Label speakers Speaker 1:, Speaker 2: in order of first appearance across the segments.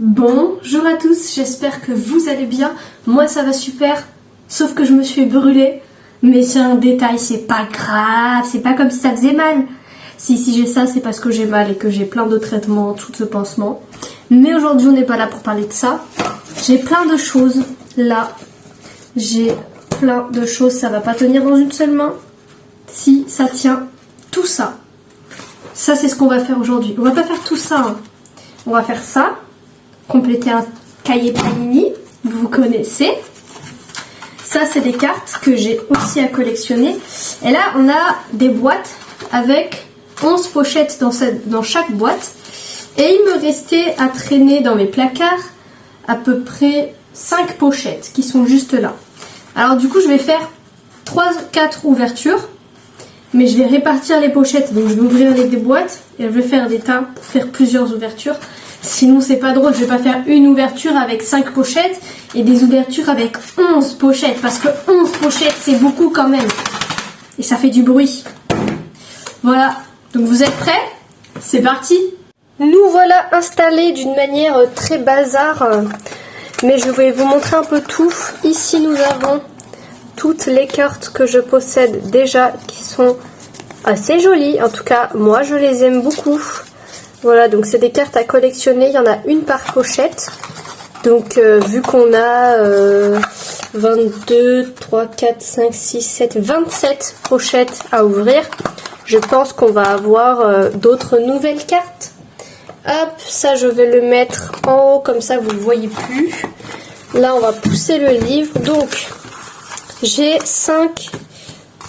Speaker 1: Bonjour à tous, j'espère que vous allez bien. Moi ça va super, sauf que je me suis brûlée. Mais c'est un détail, c'est pas grave, c'est pas comme si ça faisait mal. Si j'ai ça, c'est parce que j'ai mal et que j'ai plein de traitements, tout ce pansement. Mais aujourd'hui on n'est pas là pour parler de ça. J'ai plein de choses là. J'ai plein de choses, ça va pas tenir dans une seule main. Si, ça tient. Tout ça. Ça c'est ce qu'on va faire aujourd'hui. On va pas faire tout ça. Hein. On va faire ça. Compléter un cahier Panini, vous connaissez. Ça c'est des cartes que j'ai aussi à collectionner. Et là on a des boîtes avec 11 pochettes dans chaque boîte. Et il me restait à traîner dans mes placards à peu près 5 pochettes qui sont juste là. Alors du coup je vais faire 3-4 ouvertures. Mais je vais répartir les pochettes. Donc je vais ouvrir avec des boîtes et je vais faire des tas pour faire plusieurs ouvertures. Sinon c'est pas drôle, je vais pas faire une ouverture avec 5 pochettes et des ouvertures avec 11 pochettes. Parce que 11 pochettes c'est beaucoup quand même. Et ça fait du bruit. Voilà, donc vous êtes prêts? C'est parti! Nous voilà installés d'une manière très bazar. Mais je vais vous montrer un peu tout. Ici nous avons toutes les cartes que je possède déjà qui sont assez jolies. En tout cas moi je les aime beaucoup. Voilà, donc c'est des cartes à collectionner, il y en a une par pochette. Donc vu qu'on a 22, 3, 4, 5, 6, 7, 27 pochettes à ouvrir, je pense qu'on va avoir d'autres nouvelles cartes. Hop, ça je vais le mettre en haut, comme ça vous ne le voyez plus. Là on va pousser le livre. Donc j'ai 5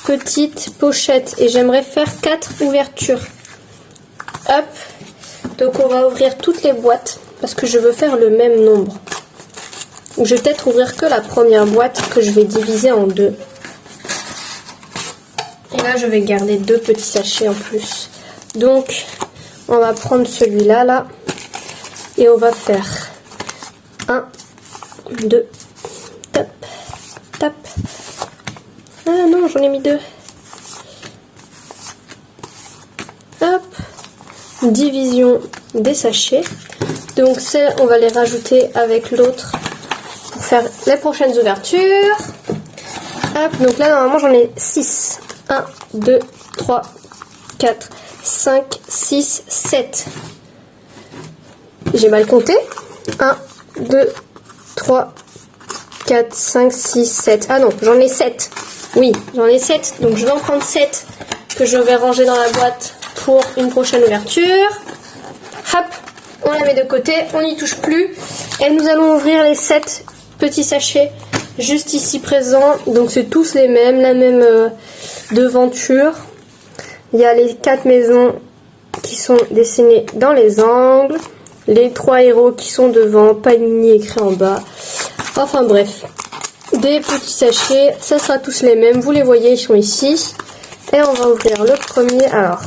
Speaker 1: petites pochettes et j'aimerais faire 4 ouvertures. Hop. Donc on va ouvrir toutes les boîtes parce que je veux faire le même nombre. Je vais peut-être ouvrir que la première boîte que je vais diviser en deux. Et là je vais garder 2 petits sachets en plus. Donc on va prendre celui-là là. Et on va faire 1, 2, tap, tap. Ah non, j'en ai mis 2. Hop. Division des sachets. Donc ça on va les rajouter avec l'autre pour faire les prochaines ouvertures. Hop, donc là normalement j'en ai 6. 1, 2, 3, 4, 5, 6, 7. J'ai mal compté. 1, 2, 3, 4, 5, 6, 7. Ah non, j'en ai 7. Oui, j'en ai 7. Donc je vais en prendre 7 que je vais ranger dans la boîte pour une prochaine ouverture. Hop, on la met de côté, on n'y touche plus. Et nous allons ouvrir les 7 petits sachets juste ici présents. Donc c'est tous les mêmes, la même devanture. Il y a les 4 maisons qui sont dessinées dans les angles. Les 3 héros qui sont devant, Panini écrit en bas. Enfin bref, des petits sachets, ça sera tous les mêmes. Vous les voyez, ils sont ici. Et on va ouvrir le premier. Alors,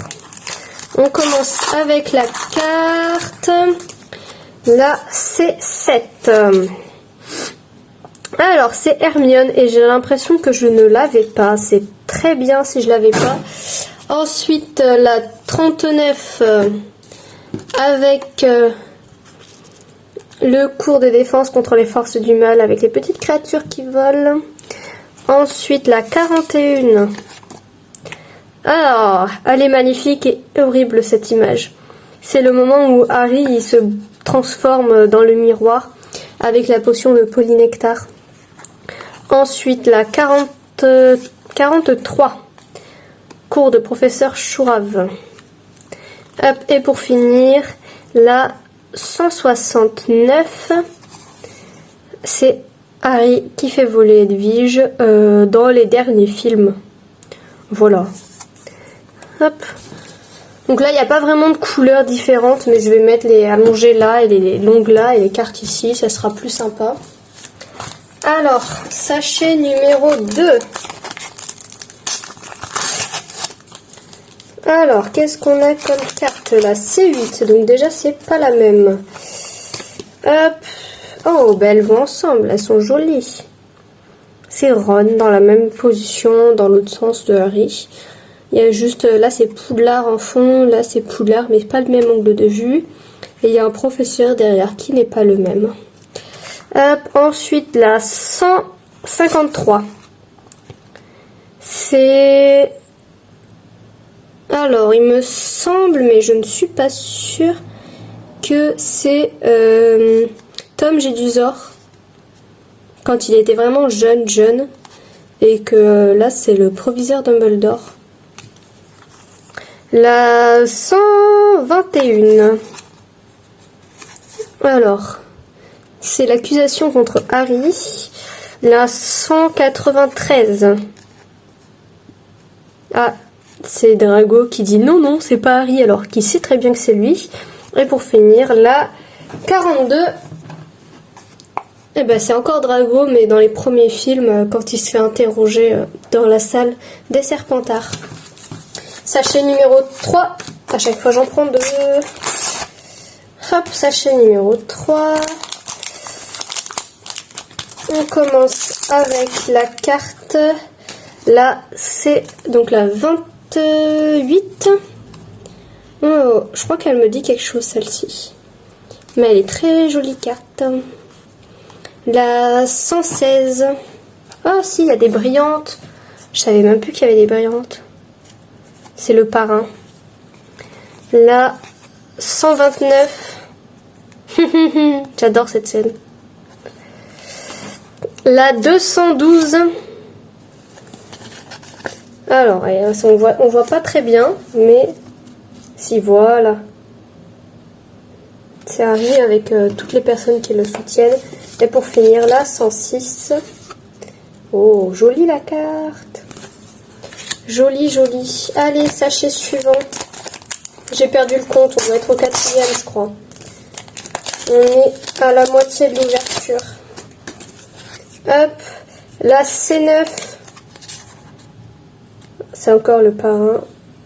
Speaker 1: on commence avec la carte. Là, c'est 7. Alors, c'est Hermione et j'ai l'impression que je ne l'avais pas. C'est très bien si je l'avais pas. Ensuite, la 39 avec le cours de défense contre les forces du mal avec les petites créatures qui volent. Ensuite, la 41. Alors, elle est magnifique et horrible cette image. C'est le moment où Harry il se transforme dans le miroir avec la potion de polynectar. Ensuite, la 43. Cours de professeur Chourave. Hop, et pour finir, la 169. C'est Harry qui fait voler Edwige dans les derniers films. Voilà. Hop. Donc là, il n'y a pas vraiment de couleurs différentes, mais je vais mettre les allongées là et les longues là et les cartes ici, ça sera plus sympa. Alors, sachet numéro 2. Alors, qu'est-ce qu'on a comme carte là? C8, donc déjà c'est pas la même. Hop. Oh, ben elles vont ensemble, elles sont jolies. C'est Ron dans la même position, dans l'autre sens de Harry. Il y a juste, là c'est Poudlard en fond, là c'est Poudlard, mais pas le même angle de vue. Et il y a un professeur derrière qui n'est pas le même. Hop, ensuite la 153. C'est... Alors, il me semble, mais je ne suis pas sûre, que c'est Tom Jedusor. Quand il était vraiment jeune. Et que là, c'est le proviseur Dumbledore. La 121. Alors, c'est l'accusation contre Harry. La 193. Ah, c'est Drago qui dit non, c'est pas Harry, alors qu'il sait très bien que c'est lui. Et pour finir, la 42. Eh ben, c'est encore Drago, mais dans les premiers films, quand il se fait interroger dans la salle des Serpentards. Sachet numéro 3. À chaque fois, j'en prends 2. Hop, sachet numéro 3. On commence avec la carte. Là, c'est donc la 28. Oh, je crois qu'elle me dit quelque chose, celle-ci. Mais elle est très jolie carte. La 116. Oh, si, il y a des brillantes. Je savais même plus qu'il y avait des brillantes. C'est le parrain. La 129. J'adore cette scène. La 212. Alors, on voit pas très bien, mais si, voilà. C'est Harry avec toutes les personnes qui le soutiennent. Et pour finir, la 106. Oh, jolie la carte. Jolie. Allez, sachet suivant. J'ai perdu le compte, on doit être au 4e, je crois. On est à la moitié de l'ouverture. Hop, la C9. C'est encore le parrain.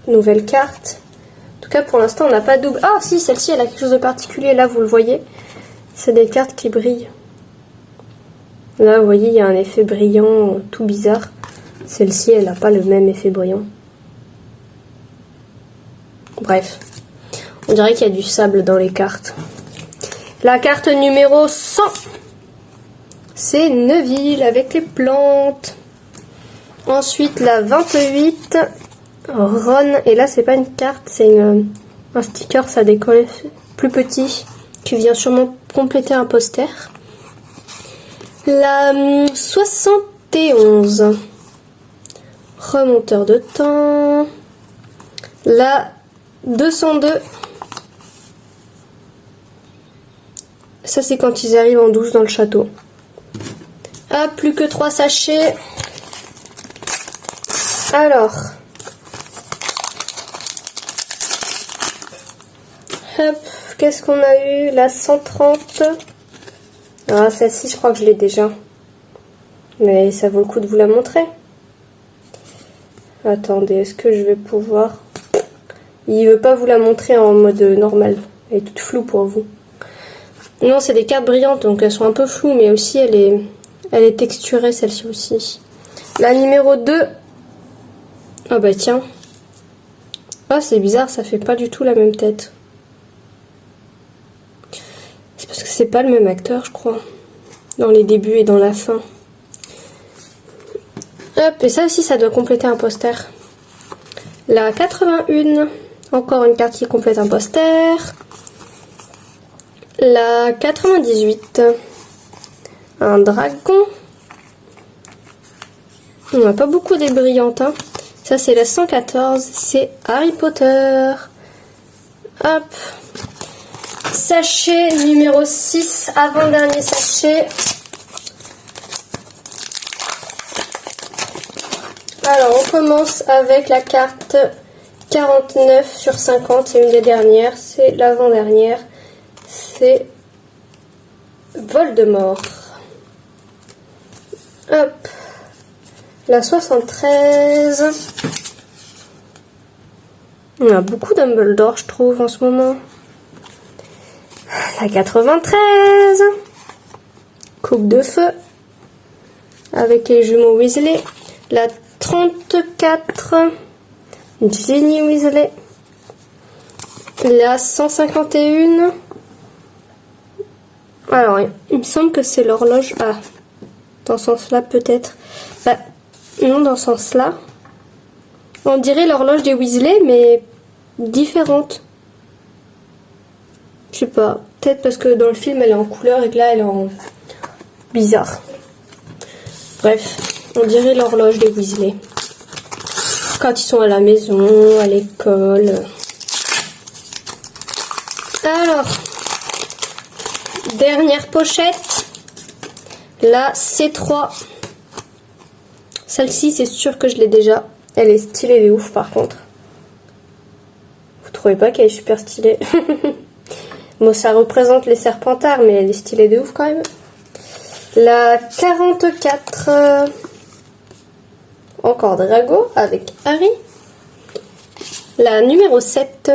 Speaker 1: Nouvelle carte. En tout cas, pour l'instant, on n'a pas de double. Ah, si, celle-ci, elle a quelque chose de particulier. Là, vous le voyez. C'est des cartes qui brillent. Là, vous voyez, il y a un effet brillant tout bizarre. Celle-ci, elle n'a pas le même effet brillant. Bref. On dirait qu'il y a du sable dans les cartes. La carte numéro 100. C'est Neville avec les plantes. Ensuite, la 28. Ron. Et là, c'est pas une carte, c'est un sticker, ça décolle plus petit. Qui vient sûrement compléter un poster. La 71. Remonteur de temps. La 202. Ça, c'est quand ils arrivent en douce dans le château. Ah, plus que 3 sachets. Alors. Hop, qu'est-ce qu'on a eu? La 130. Ah, celle-ci, je crois que je l'ai déjà. Mais ça vaut le coup de vous la montrer. Attendez, est-ce que je vais pouvoir... Il veut pas vous la montrer en mode normal. Elle est toute floue pour vous. Non, c'est des cartes brillantes, donc elles sont un peu floues, mais aussi elle est texturée, celle-ci aussi. La numéro 2. Ah bah tiens. Ah, c'est bizarre, ça fait pas du tout la même tête. C'est parce que c'est pas le même acteur, je crois. Dans les débuts et dans la fin. Hop, et ça aussi, ça doit compléter un poster. La 81. Encore une carte qui complète un poster. La 98. Un dragon. On n'a pas beaucoup des brillantes, hein. Ça, c'est la 114. C'est Harry Potter. Hop. Sachet numéro 6. Avant-dernier sachet. Alors, on commence avec la carte 49 sur 50. C'est une des dernières. C'est l'avant-dernière. C'est Voldemort. Hop. La 73. On a beaucoup Dumbledore, je trouve, en ce moment. La 93. Coupe de feu. Avec les jumeaux Weasley. La 34. Ginny Weasley. La 151. Alors, il me semble que c'est l'horloge. Ah, dans ce sens-là peut-être. Bah, non, dans ce sens-là. On dirait l'horloge des Weasley, mais différente. Je sais pas. Peut-être parce que dans le film, elle est en couleur et que là, elle est en... bizarre. Bref, on dirait l'horloge des Weasley. Quand ils sont à la maison, à l'école. Alors, dernière pochette. La C3. Celle-ci, c'est sûr que je l'ai déjà. Elle est stylée de ouf par contre. Vous trouvez pas qu'elle est super stylée? Bon, ça représente les Serpentards, mais elle est stylée de ouf quand même. La 44. Encore Drago avec Harry. La numéro 7.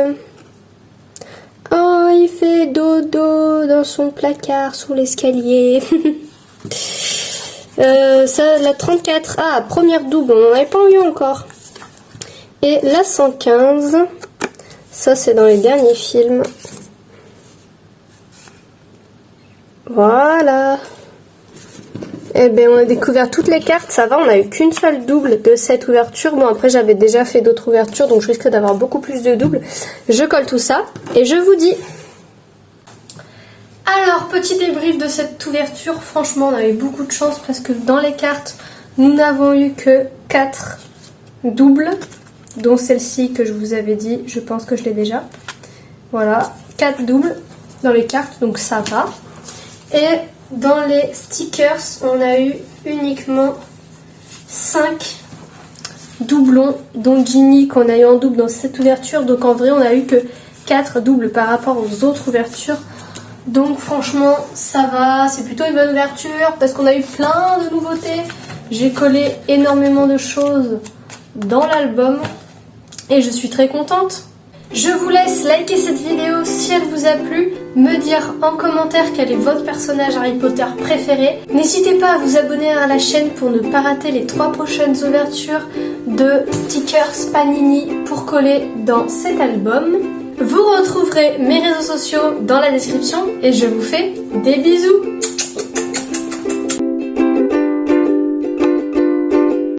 Speaker 1: Oh, il fait dodo dans son placard sous l'escalier. Ça, la 34. Ah, première double, on n'en avait pas eu encore. Et la 115. Ça, c'est dans les derniers films. Voilà. Eh bien, on a découvert toutes les cartes, ça va, on n'a eu qu'une seule double de cette ouverture. Bon, après, j'avais déjà fait d'autres ouvertures, donc je risque d'avoir beaucoup plus de doubles. Je colle tout ça, et je vous dis. Alors, petit débrief de cette ouverture. Franchement, on a eu beaucoup de chance, parce que dans les cartes, nous n'avons eu que 4 doubles, dont celle-ci que je vous avais dit, je pense que je l'ai déjà. Voilà, 4 doubles dans les cartes, donc ça va. Et dans les stickers, on a eu uniquement 5 doublons, dont Ginny qu'on a eu en double dans cette ouverture. Donc en vrai, on a eu que 4 doubles par rapport aux autres ouvertures. Donc franchement, ça va, c'est plutôt une bonne ouverture parce qu'on a eu plein de nouveautés. J'ai collé énormément de choses dans l'album et je suis très contente. Je vous laisse liker cette vidéo si elle vous a plu, me dire en commentaire quel est votre personnage Harry Potter préféré. N'hésitez pas à vous abonner à la chaîne pour ne pas rater les 3 prochaines ouvertures de stickers Panini pour coller dans cet album. Vous retrouverez mes réseaux sociaux dans la description et je vous fais des bisous.